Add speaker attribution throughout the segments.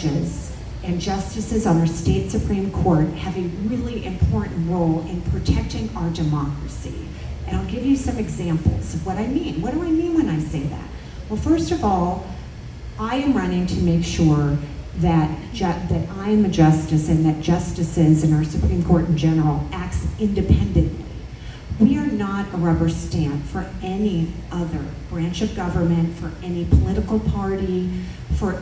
Speaker 1: judges and justices on our state Supreme Court have a really important role in protecting our democracy. And I'll give you some examples of what I mean. What do I mean when I say that? Well, first of all, I am running to make sure that I am a justice and that justices in our Supreme Court in general acts independently. We are not a rubber stamp for any other branch of government, for any political party, for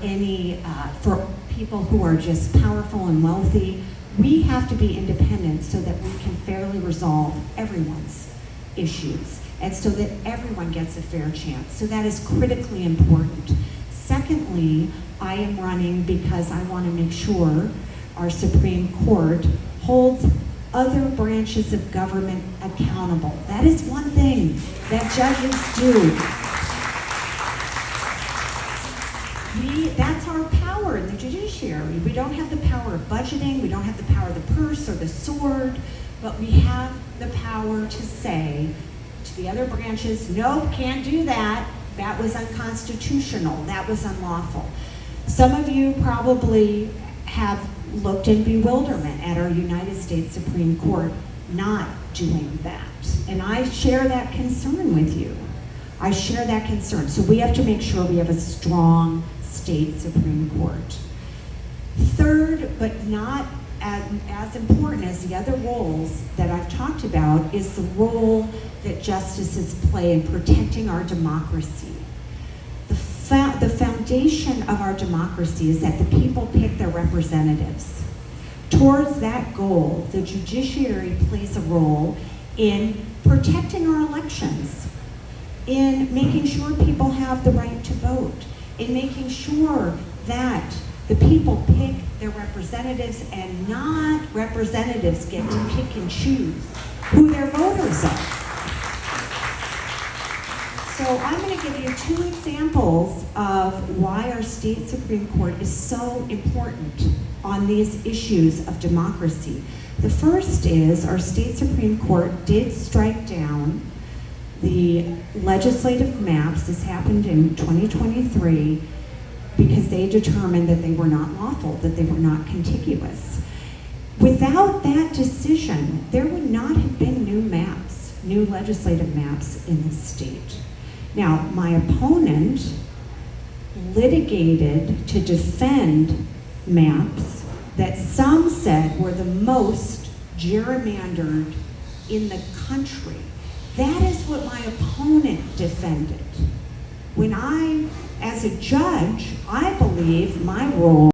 Speaker 1: people who are just powerful and wealthy. We have to be independent so that we can fairly resolve everyone's issues and so that everyone gets a fair chance. So that is critically important. Secondly, I am running because I want to make sure our Supreme Court holds other branches of government accountable. That is one thing that judges do. That's our power in the judiciary. We don't have the power of budgeting, we don't have the power of the purse or the sword, but we have the power to say to the other branches, nope, can't do that. That was unconstitutional, that was unlawful. Some of you probably have looked in bewilderment at our United States Supreme Court not doing that. And I share that concern with you. I share that concern. So we have to make sure we have a strong state Supreme Court. Third, but not as important as the other roles that I've talked about, is the role that justices play in protecting our democracy. The foundation of our democracy is that the people pick their representatives. Towards that goal, the judiciary plays a role in protecting our elections, in making sure people have the right to vote, in making sure that the people pick their representatives and not representatives get to pick and choose who their voters are. So I'm going to give you 2 examples of why our state Supreme Court is so important on these issues of democracy. The first is our state Supreme Court did strike down the legislative maps. This happened in 2023 because they determined that they were not lawful, that they were not contiguous. Without that decision, there would not have been new legislative maps in the state. Now, my opponent litigated to defend maps that some said were the most gerrymandered in the country. That is what my opponent defended. When as a judge, I believe my role